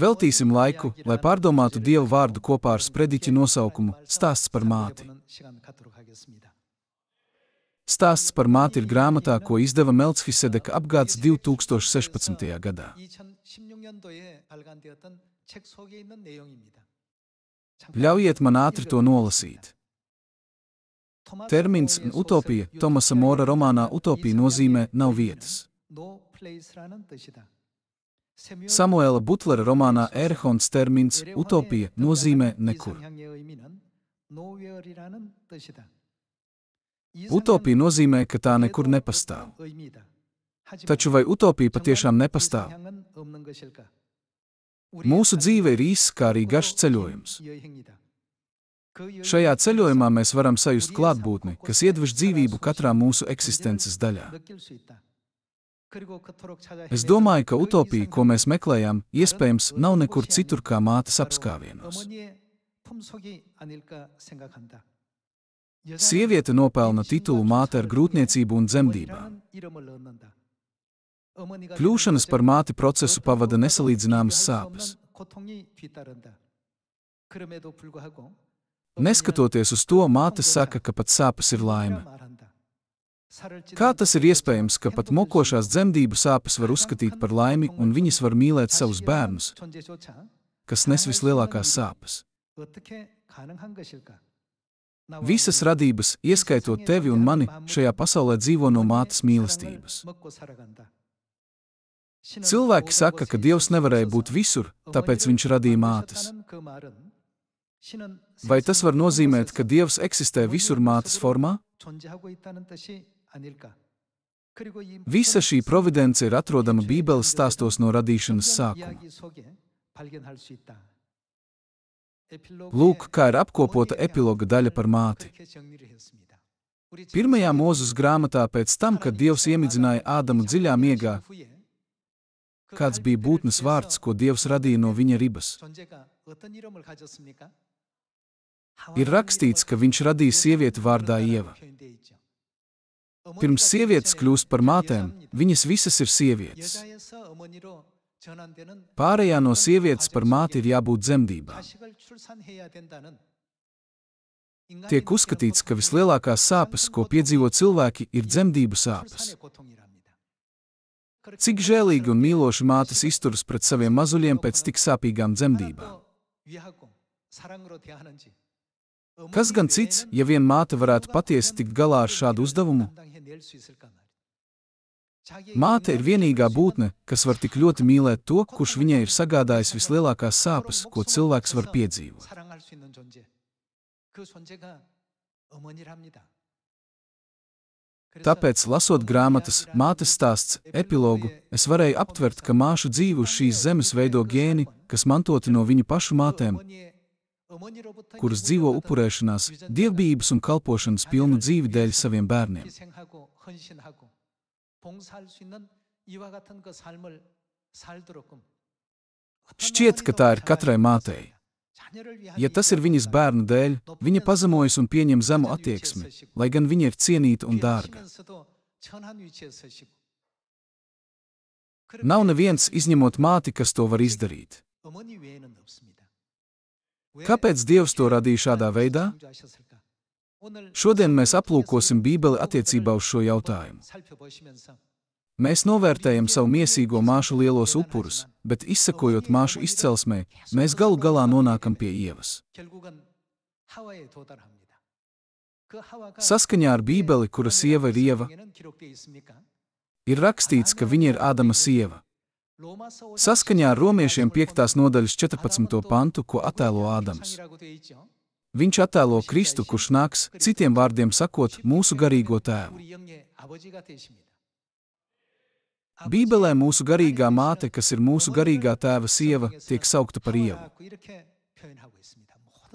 Veltīsim laiku, lai pārdomātu Dieva vārdu kopā ar sprediķa nosaukumu Stāsts par māti. Stāsts par māti ir grāmatā, ko izdeva Melchisedeka apgāds 2016. gadā. Ļaujiet man ātri to nolasīt. Termins utopija Tomasa Mora romānā utopija nozīmē nav vietas. Samuela Butlera romānā Erehons termins utopija nozīmē nekur. Utopija nozīmē, ka tā nekur nepastāv. Taču vai utopija patiešām nepastāv? Mūsu dzīve ir īss, kā arī garš ceļojums. Šajā ceļojumā mēs varam sajust klātbūtni, kas iedvež dzīvību katrā mūsu eksistences daļā. Es domāju, ka utopija, ko mēs meklējam, iespējams nav nekur citur kā mātes apskāvienos. Sieviete nopelna titulu māte ar grūtniecību un dzemdībām. Kļūšanas par māti procesu pavada nesalīdzināmas sāpes. Neskatoties uz to, māte saka, ka pat sāpes ir laime. Kā tas ir iespējams, ka pat mokošās dzemdību sāpes var uzskatīt par laimi un viņas var mīlēt savus bērnus, kas nes vislielākās sāpes? Visas radības, ieskaitot tevi un mani, šajā pasaulē dzīvo no mātes mīlestības. Cilvēki saka, ka Dievs nevarēja būt visur, tāpēc viņš radīja mātes. Vai tas var nozīmēt, ka Dievs eksistē visur mātes formā? Visa šī providence ir atrodama Bībeles stāstos no radīšanas sākuma. Lūk, kā ir apkopota epiloga daļa par māti. Pirmajā Mūzes grāmatā pēc tam, kad Dievs iemidzināja Ādamu dziļā miegā, kāds bija būtnes vārds, ko Dievs radīja no viņa ribas? Ir rakstīts, ka viņš radīja sievieti vārdā Ieva. Pirms sievietes kļūst par mātēm, viņas visas ir sievietes. Pārējā no sievietes par māti ir jābūt dzemdībām. Tiek uzskatīts, ka vislielākās sāpes, ko piedzīvo cilvēki, ir dzemdību sāpes. Cik žēlīgi un mīloši mātes izturas pret saviem mazuļiem pēc tik sāpīgām dzemdībām. Kas gan cits, ja vien māte varētu patiesi tikt galā ar šādu uzdevumu? Māte ir vienīgā būtne, kas var tik ļoti mīlēt to, kurš viņai ir sagādājis vislielākās sāpes, ko cilvēks var piedzīvot. Tāpēc, lasot grāmatas Mātes stāsts epilogu, es varēju aptvert, ka māšu dzīvi uz šīs zemes veido gēni, kas mantoti no viņu pašu mātēm, kuras dzīvo upurēšanās, dievbijības un kalpošanas pilnu dzīvi dēļ saviem bērniem. Šķiet, ka tā ir katrai mātei. Ja tas ir viņas bērnu dēļ, viņa pazemojas un pieņem zemu attieksmi, lai gan viņa ir cienīta un dārga. Nav neviens, izņemot māti, kas to var izdarīt. Kāpēc Dievs to radīja šādā veidā? Šodien mēs aplūkosim Bībeli attiecībā uz šo jautājumu. Mēs novērtējam savu miesīgo māšu lielos upurus, bet izsekojot māšu izcelsmē, mēs galu galā nonākam pie Ievas. Saskaņā ar Bībeli, kura sieva ir Ieva, ir rakstīts, ka viņa ir Ādama sieva. Saskaņā ar Romiešiem 5. nodaļas 14. pantu, ko attēlo Ādams. Viņš attēlo Kristu, kurš nāks, citiem vārdiem sakot, mūsu garīgo tēvu. Bībelē mūsu garīgā māte, kas ir mūsu garīgā tēva sieva, tiek saukta par Ievu.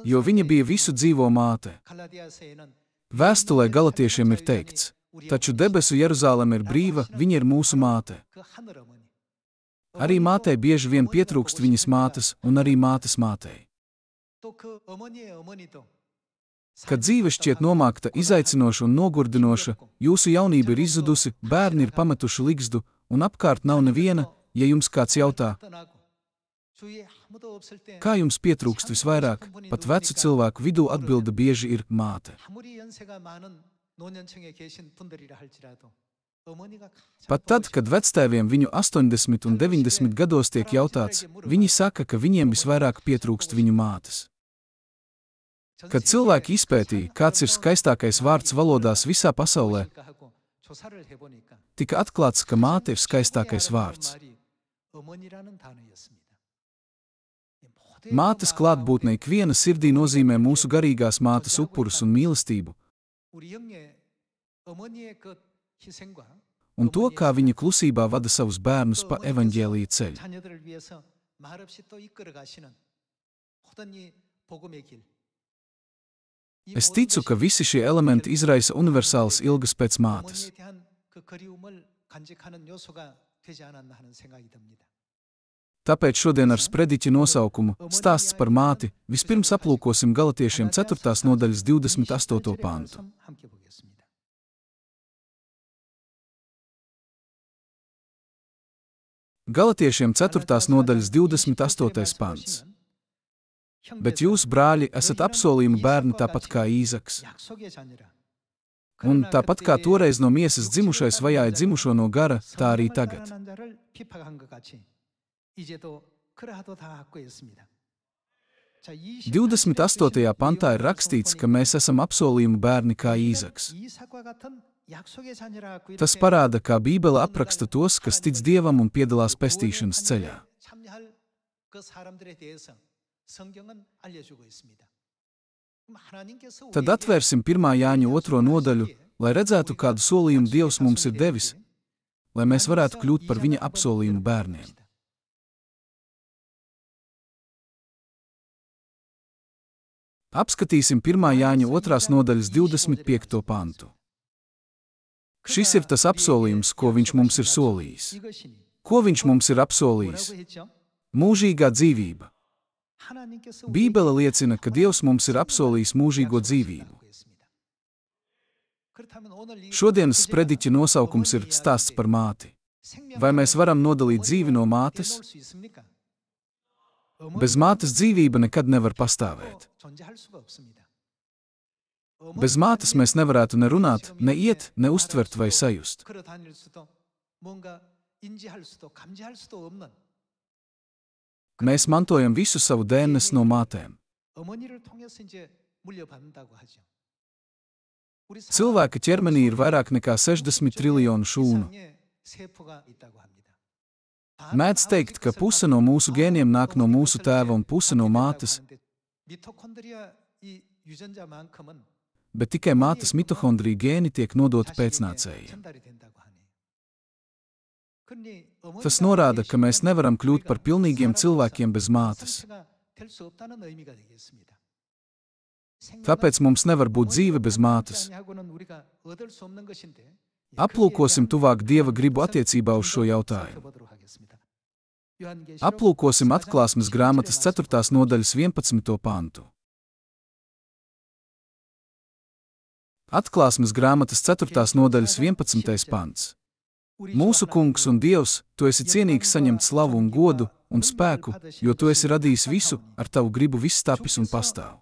Jo viņa bija visu dzīvo māte. Vēstulē Galatiešiem ir teikts, taču debesu Jeruzāleme ir brīva, viņa ir mūsu māte. Arī mātei bieži vien pietrūkst viņas mātes un arī mātes mātei. Kad dzīve šķiet nomākta, izaicinoša un nogurdinoša, jūsu jaunība ir izzudusi, bērni ir pametuši ligzdu un apkārt nav neviena, ja jums kāds jautā, Kā jums pietrūkst visvairāk, pat vecu cilvēku vidū atbilde bieži ir māte. Pat tad, kad vectēviem viņu 80 un 90 gados tiek jautāts, viņi saka, ka viņiem visvairāk pietrūkst viņu mātes. Kad cilvēki izpētīja, kāds ir skaistākais vārds valodās visā pasaulē, tika atklāts, ka māte ir skaistākais vārds. Mātes klātbūtne ikviena sirdī nozīmē mūsu garīgās mātes upurus un mīlestību, un to, kā viņa klusībā vada savus bērnus pa evaņģēlija ceļu. Es ticu, ka visi šie elementi izraisa universālas ilgas pēc mātes. Tāpēc šodien ar sprediķa nosaukumu Stāsts par māti vispirms aplūkosim Galatiešiem 4. nodaļas 28. pantu. Galatiešiem 4. nodaļas 28. pants. Bet jūs, brāļi, esat apsolījuma bērni tāpat kā Īzaks. Un tāpat kā toreiz no miesas dzimušais vajāja dzimušo no gara, tā arī tagad. 28. pantā ir rakstīts, ka mēs esam apsolījuma bērni kā Īzaks. Tas parāda, kā Bībele apraksta tos, kas tic Dievam un piedalās pestīšanas ceļā. Tad atvērsim 1. Jāņa 2. nodaļu, lai redzētu, kādu solījumu Dievs mums ir devis, lai mēs varētu kļūt par viņa apsolījumu bērniem. Apskatīsim 1. Jāņa 2. nodaļas 25. pantu. Šis ir tas apsolījums, ko viņš mums ir solījis. Ko viņš mums ir apsolījis? Mūžīgā dzīvība. Bībele liecina, ka Dievs mums ir apsolījis mūžīgo dzīvību. Šodienas sprediķa nosaukums ir Stāsts par māti. Vai mēs varam nodalīt dzīvi no mātes? Bez mātes dzīvība nekad nevar pastāvēt. Bez mātes mēs nevarētu ne runāt, ne iet, ne uztvert vai sajust. Mēs mantojam visu savu DNS no mātēm. Cilvēka ķermenī ir vairāk nekā 60 triljonu šūnu. Mēdz teikt, ka puse no mūsu gēniem nāk no mūsu tēva un puse no mātes, bet tikai mātes mitohondriju gēni tiek nodoti pēcnācējiem. Tas norāda, ka mēs nevaram kļūt par pilnīgiem cilvēkiem bez mātes. Tāpēc mums nevar būt dzīve bez mātes. Aplūkosim tuvāk Dieva gribu attiecībā uz šo jautājumu. Aplūkosim Atklāsmes grāmatas 4. nodaļas 11. pantu. Atklāsmes grāmatas 4. nodaļas 11. pants. Mūsu Kungs un Dievs, tu esi cienīgs saņemt slavu un godu un spēku, jo tu esi radījis visu, ar tavu gribu viss tapis un pastāv.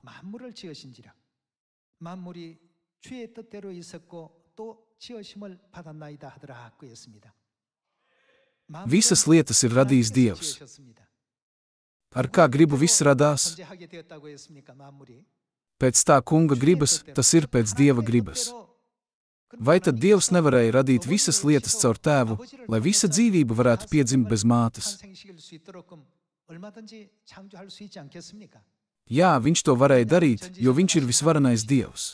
Visas lietas ir radījis Dievs. Ar kā gribu viss radās? Pēc tā Kunga gribas, tas ir pēc Dieva gribas. Vai tad Dievs nevarēja radīt visas lietas caur tēvu, lai visa dzīvība varētu piedzimt bez mātes? Jā, viņš to varēja darīt, jo viņš ir visvarenais Dievs.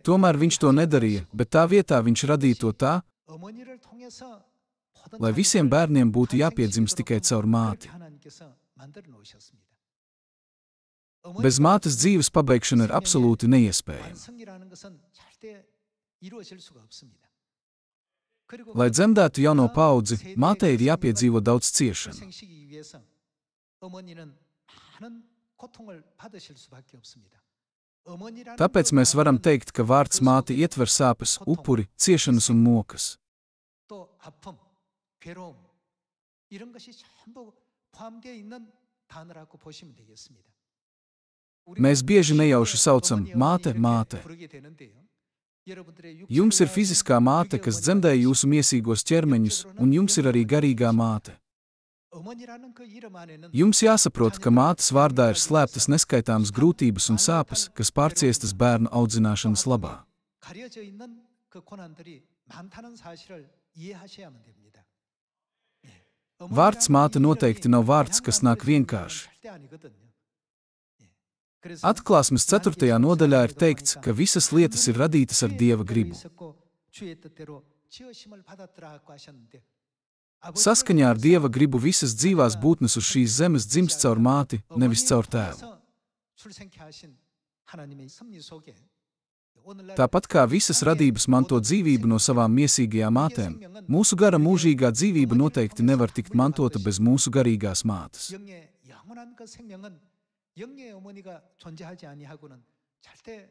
Tomēr viņš to nedarīja, bet tā vietā viņš radīja to tā, lai visiem bērniem būtu jāpiedzimst tikai caur māti. Bez mātes dzīves pabeigšana ir absolūti neiespējama. Lai dzemdētu jauno paudzi, mātei ir jāpiedzīvo daudz ciešanu. Tāpēc mēs varam teikt, ka vārds māte ietver sāpes, upuri, ciešanas un mokas. Mēs bieži nejauši saucam māte, māte. Jums ir fiziskā māte, kas dzemdēja jūsu miesīgos ķermeņus, un jums ir arī garīgā māte. Jums jāsaprot, ka mātes vārdā ir slēptas neskaitāmas grūtības un sāpes, kas pārciestas bērnu audzināšanas labā. Vārds māte noteikti nav vārds, kas nāk vienkārši. Atklāsmes 4. nodaļā ir teikts, ka visas lietas ir radītas ar Dieva gribu. Saskaņā ar Dieva gribu visas dzīvās būtnes uz šīs zemes dzimst caur māti, nevis caur tēvu. Tāpat kā visas radības manto dzīvību no savām miesīgajām mātēm, mūsu gara mūžīgā dzīvība noteikti nevar tikt mantota bez mūsu garīgās mātes. 영의 어머니가 존재하지 아니하고는 절대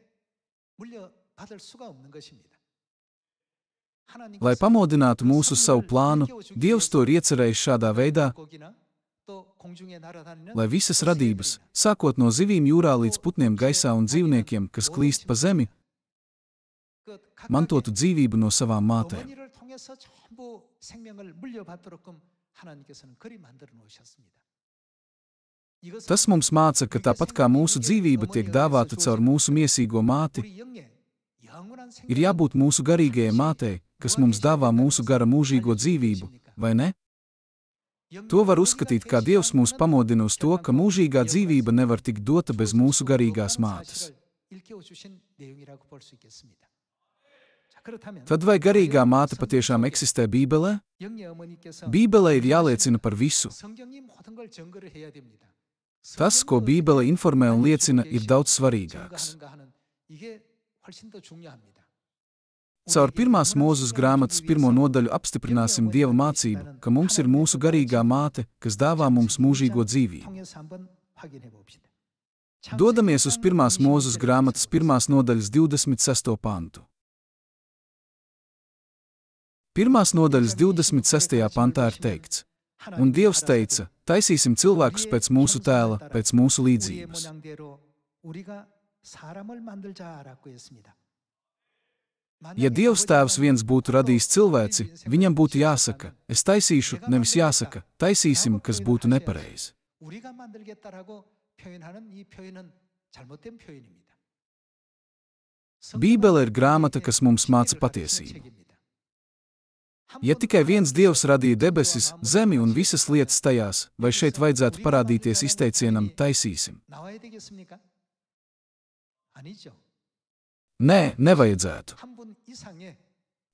물려받을 수가 없는 것입니다. Lai pamodinātu mūs uz savu plānu, Dievs to ir iecerējis šādā veidā, lai visas radības, sākot no zivīm jūrā līdz putniem gaisā un dzīvniekiem, kas klīst pa zemi, mantotu dzīvību no savām mātēm. Tas mums māca, ka tāpat kā mūsu dzīvība tiek dāvāta caur mūsu miesīgo māti, ir jābūt mūsu garīgajai mātei, kas mums dāvā mūsu gara mūžīgo dzīvību, vai ne? To var uzskatīt, kā Dievs mūs pamodina uz to, ka mūžīgā dzīvība nevar tikt dota bez mūsu garīgās mātes. Tad vai garīgā māte patiešām eksistē Bībelē? Bībelē ir jāliecina par visu. Tas, ko Bībele informē un liecina, ir daudz svarīgāks. Caur 1. Mūzes grāmatas 1. nodaļu apstiprināsim Dieva mācību, ka mums ir mūsu garīgā māte, kas dāvā mums mūžīgo dzīvību. Dodamies uz 1. Mūzes grāmatas 1. nodaļas 26. pantu. 1. nodaļas 26. pantā ir teikts: Un Dievs teica, taisīsim cilvēkus pēc mūsu tēla, pēc mūsu līdzības. Ja Dievs tēvs viens būtu radījis cilvēci, viņam būtu jāsaka, es taisīšu, nevis jāsaka, taisīsim, kas būtu nepareizi. Bībele ir grāmata, kas mums māca patiesību. Ja tikai viens Dievs radīja debesis, zemi un visas lietas tajās, vai šeit vajadzētu parādīties izteicienam taisīsim? Nē, nevajadzētu.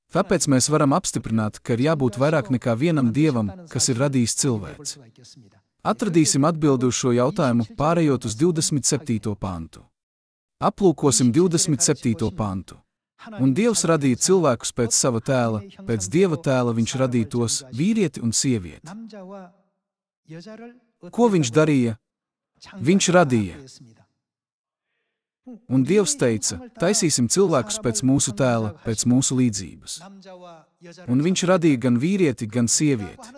Tāpēc mēs varam apstiprināt, ka ir jābūt vairāk nekā vienam Dievam, kas ir radījis cilvēci. Atradīsim atbildi uz šo jautājumu, pārējot uz 27. pantu. Aplūkosim 27. pantu. Un Dievs radīja cilvēkus pēc sava tēla, pēc Dieva tēla viņš radīja tos, vīrieti un sievieti. Ko viņš darīja? Viņš radīja. Un Dievs teica, taisīsim cilvēkus pēc mūsu tēla, pēc mūsu līdzības. Un viņš radīja gan vīrieti, gan sievieti.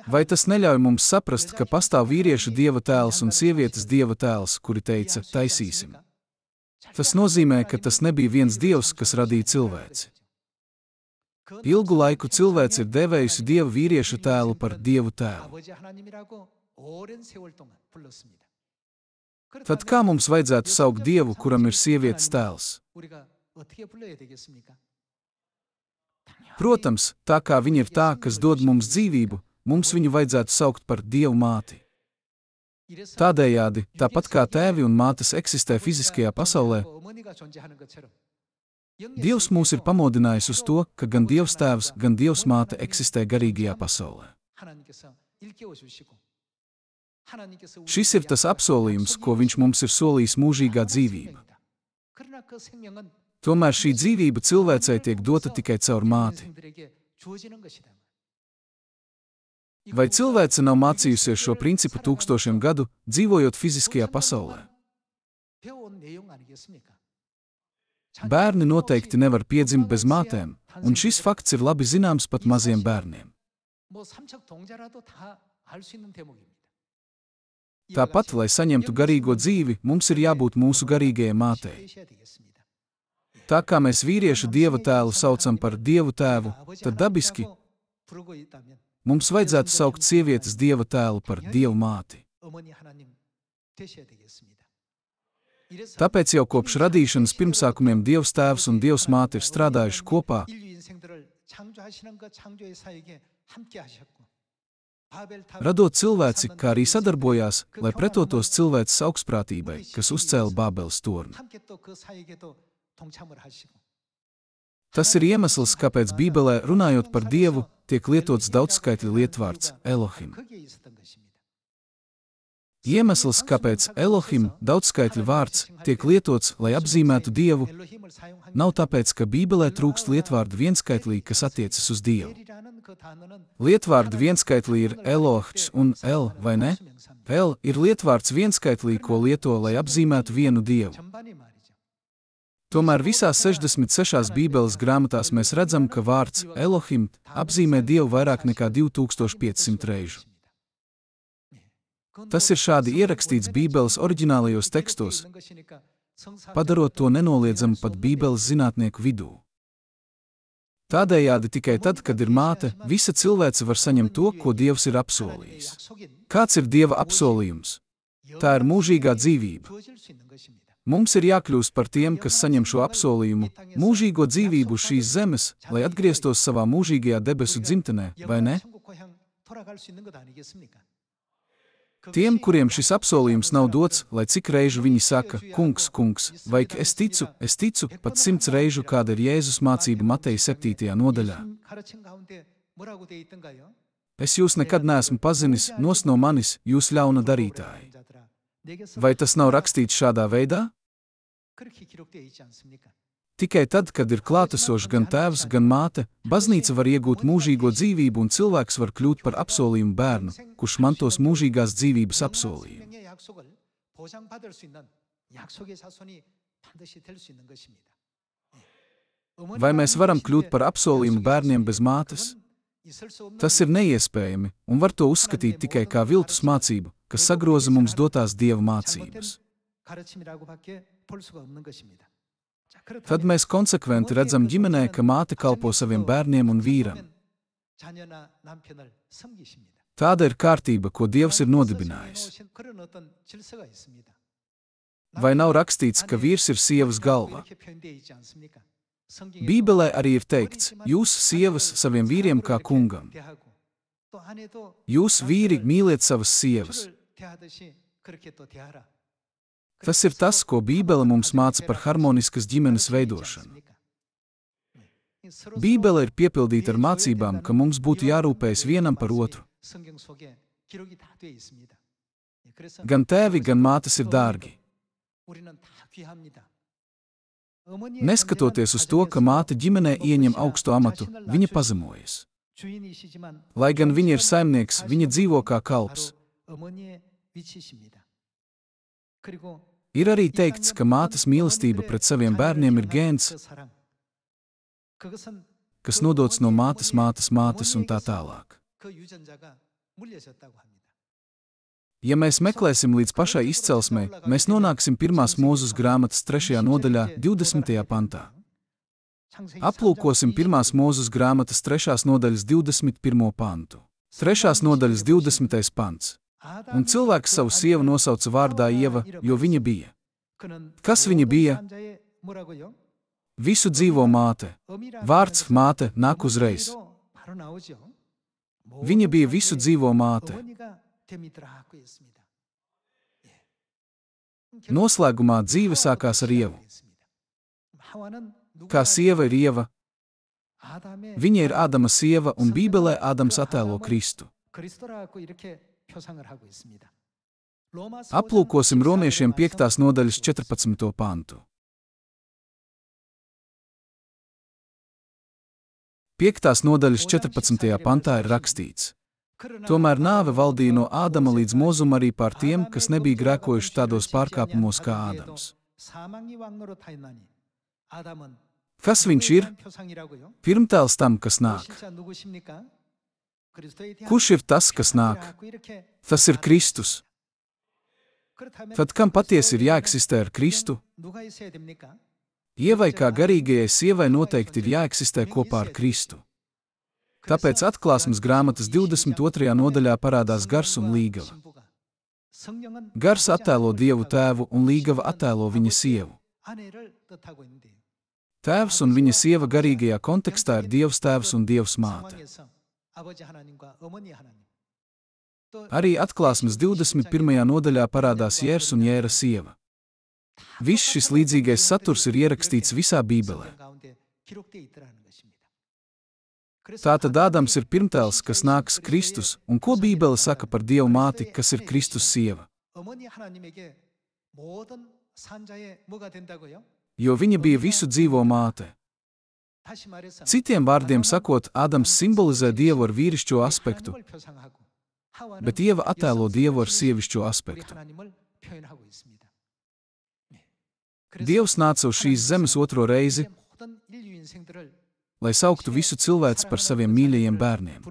Vai tas neļauj mums saprast, ka pastāv vīrieša Dieva tēls un sievietes Dieva tēls, kuri teica, taisīsim? Tas nozīmē, ka tas nebija viens Dievs, kas radīja cilvēci. Ilgu laiku cilvēce ir devējusi Dieva vīrieša tēlu par Dievu tēlu. Tad kā mums vajadzētu saukt Dievu, kuram ir sievietes tēls? Protams, tā kā viņa ir tā, kas dod mums dzīvību, mums viņu vajadzētu saukt par Dievu māti. Tādējādi, tāpat kā tēvi un mātes eksistē fiziskajā pasaulē, Dievs mūs ir pamodinājis uz to, ka gan Dievs tēvs, gan Dievs māte eksistē garīgajā pasaulē. Šis ir tas apsolījums, ko viņš mums ir solījis mūžīgā dzīvība. Tomēr šī dzīvība cilvēcei tiek dota tikai caur māti. Vai cilvēce nav mācījusies šo principu tūkstošiem gadu, dzīvojot fiziskajā pasaulē? Bērni noteikti nevar piedzimt bez mātēm, un šis fakts ir labi zināms pat maziem bērniem. 알 수 있는 대목입니다. Tāpat, lai saņemtu garīgo dzīvi, mums ir jābūt mūsu garīgajai mātei. Tā kā mēs vīriešu Dieva tēlu saucam par Dievu tēvu, tad dabiski mums vajadzētu saukt sievietes Dieva tēlu par Dievu māti. Tāpēc jau kopš radīšanas pirmsākumiem Dievs tēvs un Dievs māte ir strādājuši kopā, radot cilvēci, kā arī sadarbojās, lai pretotos cilvēces augstprātībai, kas uzcēla Bābeles torni. Tas ir iemesls, kāpēc Bībelē, runājot par Dievu, tiek lietots daudzskaitļa lietvārds Elohim. Iemesls, kāpēc Elohim, daudzskaitļa vārds, tiek lietots, lai apzīmētu Dievu, nav tāpēc, ka Bībelē trūkst lietvārdu vienskaitlī, kas attiecas uz Dievu. Lietvārdi vienskaitlī ir Elohs un El, vai ne? El ir lietvārds vienskaitlī, ko lieto, lai apzīmētu vienu Dievu. Tomēr visās 66 Bībeles grāmatās mēs redzam, ka vārds Elohim apzīmē Dievu vairāk nekā 2500 reižu. Tas ir šādi ierakstīts Bībeles oriģinālajos tekstos, padarot to nenoliedzamu pat Bībeles zinātnieku vidū. Tādējādi tikai tad, kad ir māte, visa cilvēce var saņemt to, ko Dievs ir apsolījis. Kāds ir Dieva apsolījums? Tā ir mūžīgā dzīvība. Mums ir jākļūst par tiem, kas saņem šo apsolījumu, mūžīgo dzīvību uz šīs zemes, lai atgrieztos savā mūžīgajā debesu dzimtenē, vai ne? Tiem, kuriem šis apsolījums nav dots, lai cik reižu viņi saka, kungs, kungs, vai es ticu, pat 100 reižu, kāda ir Jēzus mācība Mateja 7. nodaļā. Es jūs nekad neesmu pazinis, nos no manis, jūs ļauna darītāji. Vai tas nav rakstīts šādā veidā? Tikai tad, kad ir klātesošs gan tēvs, gan māte, baznīca var iegūt mūžīgo dzīvību un cilvēks var kļūt par apsolījumu bērnu, kurš mantos mūžīgās dzīvības apsolījumu. Vai mēs varam kļūt par apsolījumu bērniem bez mātes? Tas ir neiespējami, un var to uzskatīt tikai kā viltus mācību, kas sagroza mums dotās Dieva mācības. Tad mēs konsekventi redzam ģimenē, ka māte kalpo saviem bērniem un vīram. Tāda ir kārtība, ko Dievs ir nodibinājis. Vai nav rakstīts, ka vīrs ir sievas galva? Bībelē arī ir teikts, jūs sievas saviem vīriem kā kungam. Jūs vīri mīliet savas sievas. Tas ir tas, ko Bībele mums māca par harmoniskas ģimenes veidošanu. Bībele ir piepildīta ar mācībām, ka mums būtu jārūpējas vienam par otru. Gan tēvi, gan mātes ir dārgi. Neskatoties uz to, ka māte ģimenē ieņem augstu amatu, viņa pazemojas. Lai gan viņa ir saimnieks, viņa dzīvo kā kalps. Ir arī teikts, ka mātes mīlestība pret saviem bērniem ir gēns, kas nodots no mātes un tā tālāk. Ja mēs meklēsim līdz pašai izcelsmei, mēs nonāksim 1. Mūzes grāmatas 3. nodaļā, 20. pantā. Aplūkosim 1. Mūzes grāmatas 3. nodaļas 21. pantu. 3. nodaļas 20. pants. Un cilvēks savu sievu nosauca vārdā Ieva, jo viņa bija. Kas viņa bija? Visu dzīvo māte. Vārds māte nāk uzreiz. Viņa bija visu dzīvo māte. Noslēgumā dzīve sākās ar Ievu. Kā sieva ir Ieva, viņa ir Ādama sieva un Bībelē Ādams attēlo Kristu. Aplūkosim Romiešiem 5. nodaļas 14. pantu. 5. nodaļas 14. pantā ir rakstīts: Tomēr nāve valdīja no Ādama līdz Mozum arī pār tiem, kas nebija grēkojuši tādos pārkāpumos kā Ādams. Kas viņš ir? Pirmtēls tam, kas nāk. 그리스도에 대한 Kurš ir tas, kas nāk? 갖고 이렇게 Tas ir Kristus. 그렇다면 Tad kam patiesi ir jāeksistē ar Kristu? 누가 있어야 됩니까? Ievai kā garīgajai sievai noteikti ir jāeksistē kopā ar Kristu. Tāpēc atklāsmes grāmatas 22. nodaļā parādās gars un līgava. Gars attēlo Dievu tēvu un līgava attēlo viņa sievu. Tēvs un viņa sieva garīgajā kontekstā ir Dievs tēvs un Dievs māte. Arī atklāsmes 21. nodaļā parādās Jērs un Jēra sieva. Viss šis līdzīgais saturs ir ierakstīts visā Bībelē. Tātad Ādams ir pirmtēls, kas nāks Kristus, un ko Bībele saka par Dievu māti, kas ir Kristus sieva? Jo viņa bija visu dzīvo māte. Citiem vārdiem sakot, Ādams simbolizē Dievu ar vīrišķo aspektu, bet Ieva attēlo Dievu ar sievišķo aspektu. Dievs nāca uz šīs zemes otro reizi, lai sauktu visu cilvēci par saviem mīļajiem bērniem.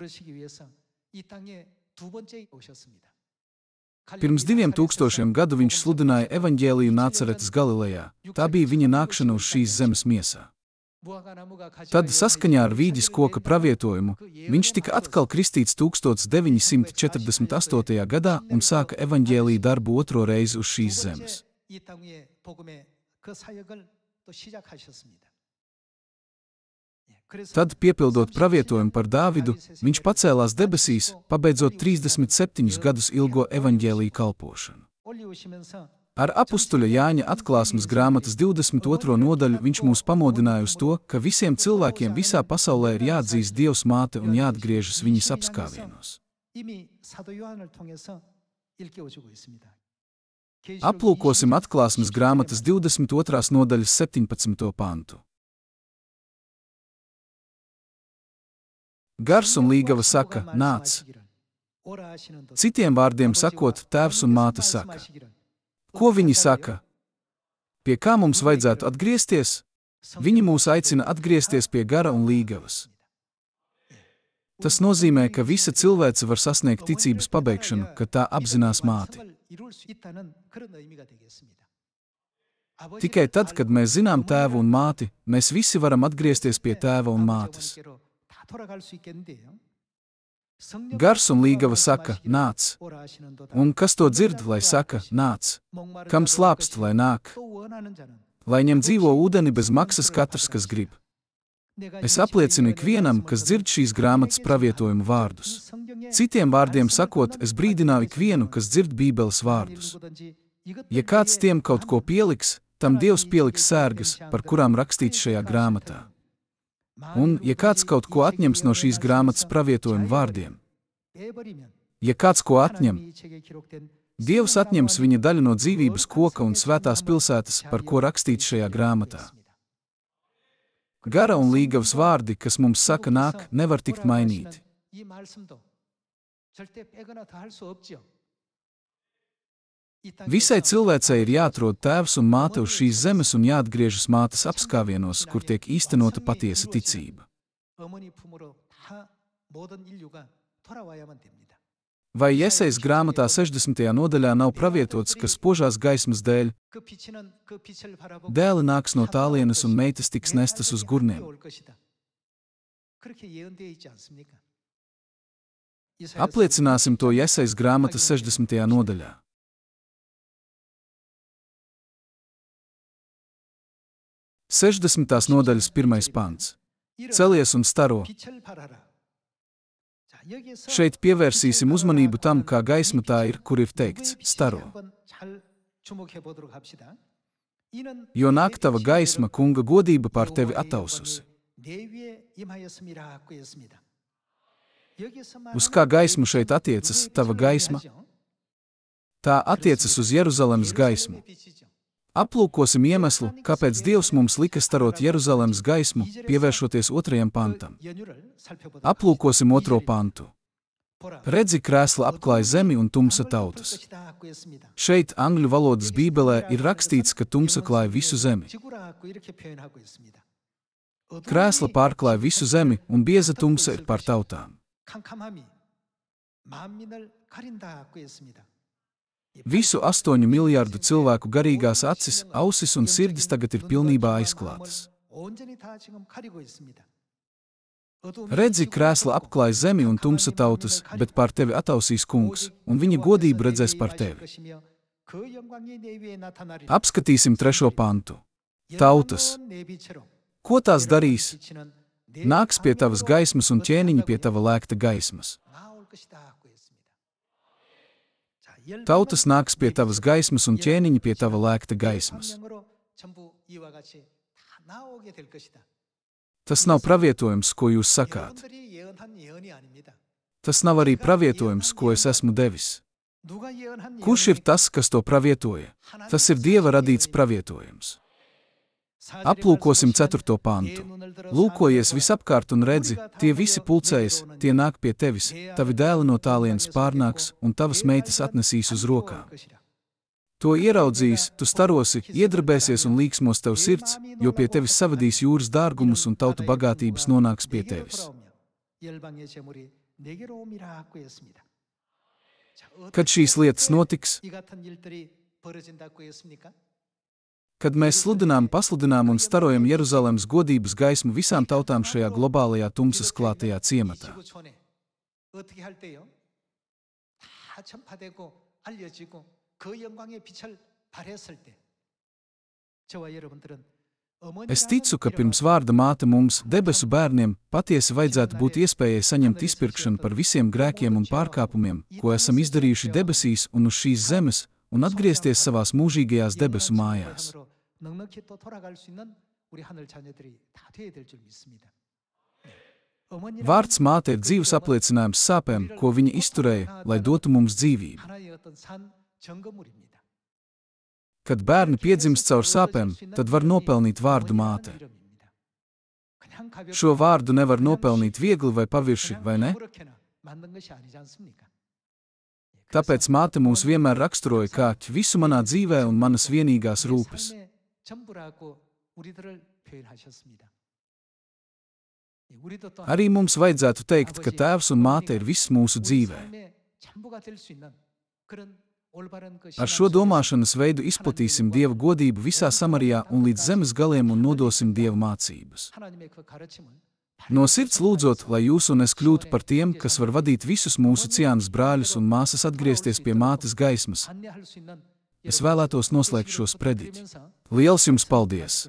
Pirms 2000 gadu viņš sludināja evaņģēliju Nācaretes Galilejā. Tā bija viņa nākšana uz šīs zemes miesā. Tad, saskaņā ar vīģes koka pravietojumu, viņš tika atkal kristīts 1948. gadā un sāka evaņģēliju darbu otro reizi uz šīs zemes. Tad, piepildot pravietojumu par Dāvidu, viņš pacēlās debesīs, pabeidzot 37 gadus ilgo evaņģēliju kalpošanu. Ar apustuļa Jāņa atklāsmes grāmatas 22. nodaļu viņš mūs pamodināja uz to, ka visiem cilvēkiem visā pasaulē ir jāatzīst Dievs māte un jāatgriežas viņas apskāvienos. Aplūkosim atklāsmes grāmatas 22. nodaļas 17. pantu. Gars un līgava saka, nāc. Citiem vārdiem sakot, tēvs un māte saka. Ko viņi saka? Pie kā mums vajadzētu atgriezties? Viņi mūs aicina atgriezties pie gara un līgavas. Tas nozīmē, ka visa cilvēce var sasniegt ticības pabeigšanu, kad tā apzinās māti. Tikai tad, kad mēs zinām tēvu un māti, mēs visi varam atgriezties pie tēva un mātes. Gars un līgava saka, nāc. Un kas to dzird, lai saka, nāc? Kam slāpst, lai nāk? Lai ņem dzīvo ūdeni bez maksas katrs, kas grib. Es apliecinu ikvienam, kas dzird šīs grāmatas pravietojumu vārdus. Citiem vārdiem sakot, es brīdināju ikvienu, kas dzird Bībeles vārdus. Ja kāds tiem kaut ko pieliks, tam Dievs pieliks sērgas, par kurām rakstīts šajā grāmatā. Un, ja kāds kaut ko atņems no šīs grāmatas pravietojumu vārdiem, ja kāds ko atņem, Dievs atņems viņa daļu no dzīvības koka un svētās pilsētas, par ko rakstīts šajā grāmatā. Gara un līgavas vārdi, kas mums saka nāk, nevar tikt mainīti. Visai cilvēcei ir jāatrod tēvs un māte uz šīs zemes un jāatgriežas mātes apskāvienos, kur tiek īstenota patiesa ticība. Vai Jesejas grāmatā 60. nodaļā nav pravietots, ka spožās gaismas dēļ dēli nāks no tālienes un meitas tiks nestas uz gurniem? Apliecināsim to Jesejas grāmatas 60. nodaļā. 60. nodaļas 1. pants. Celies un staro. Šeit pievērsīsim uzmanību tam, kā gaisma tā ir, kur ir teikts staro. Jo nāk tava gaisma, kunga godība pār tevi ataususi. Uz kā gaismu šeit attiecas tava gaisma? Tā attiecas uz Jeruzalemes gaismu. Aplūkosim iemeslu, kāpēc Dievs mums lika starot Jeruzalemes gaismu, pievēršoties 2. pantam. Aplūkosim 2. pantu. Redzi, krēsla apklāj zemi un tumsa tautas. Šeit angļu valodas Bībelē ir rakstīts, ka tumsa klāj visu zemi. Krēsla pārklāj visu zemi un bieza tumsa ir pār tautām. 캄캄함이 만민을 가린다고 했습니다. Visu 8 miljardu cilvēku garīgās acis, ausis un sirdis tagad ir pilnībā aizklātas. 온전히 다 지금 가리고 있습니다. Redzi, krēsla apklāj zemi un tumsa tautas, bet pār tevi atausīs kungs, un viņa godību redzēs pār tevi. Apskatīsim 3. pantu. Tautas. Ko tās darīs? Nāks pie tavas gaismas un ķēniņi pie tava lēkta gaismas. Tautas nāks pie tavas gaismas un ķēniņi pie tava lēkta gaismas. Tas nav pravietojums, ko jūs sakāt. Tas nav arī pravietojums, ko es esmu devis. Kurš ir tas, kas to pravietoja? Tas ir Dieva radīts pravietojums. Aplūkosim 4. pantu. Lūkojies visapkārt un redzi, tie visi pulcējas, tie nāk pie tevis, tavi dēli no tālienes pārnāks un tavas meitas atnesīs uz rokām. To ieraudzīs, tu starosi, iedarbēsies un līksmos tev sirds, jo pie tevis savadīs jūras dārgumus un tautu bagātības nonāks pie tevis. Kad šīs lietas notiks? Kad mēs pasludinām un starojam Jeruzalemes godības gaismu visām tautām šajā globālajā tumsas klātajā ciematā. Es ticu, ka pirms vārda māte mums, debesu bērniem, patiesi vajadzētu būt iespējai saņemt izpirkšanu par visiem grēkiem un pārkāpumiem, ko esam izdarījuši debesīs un uz šīs zemes, un atgriezties savās mūžīgajās debesu mājās. Vārds māte ir dzīves apliecinājums sāpēm, ko viņa izturēja, lai dotu mums dzīvību. Kad bērni piedzimst caur sāpēm, tad var nopelnīt vārdu māte. Šo vārdu nevar nopelnīt viegli vai pavirši, vai ne? Tāpēc māte mūs vienmēr raksturoja kā visu manā dzīvē un manas vienīgās rūpes. Arī mums vajadzētu teikt, ka tēvs un māte ir viss mūsu dzīvē. Ar šo domāšanas veidu izplatīsim Dieva godību visā Samarijā un līdz zemes galiem un nodosim Dieva mācības. No sirds lūdzot, lai jūs un es kļūtu par tiem, kas var vadīt visus mūsu ciānus brāļus un māsas atgriezties pie mātes gaismas. Es vēlētos noslēgt šo sprediķi. Liels jums paldies!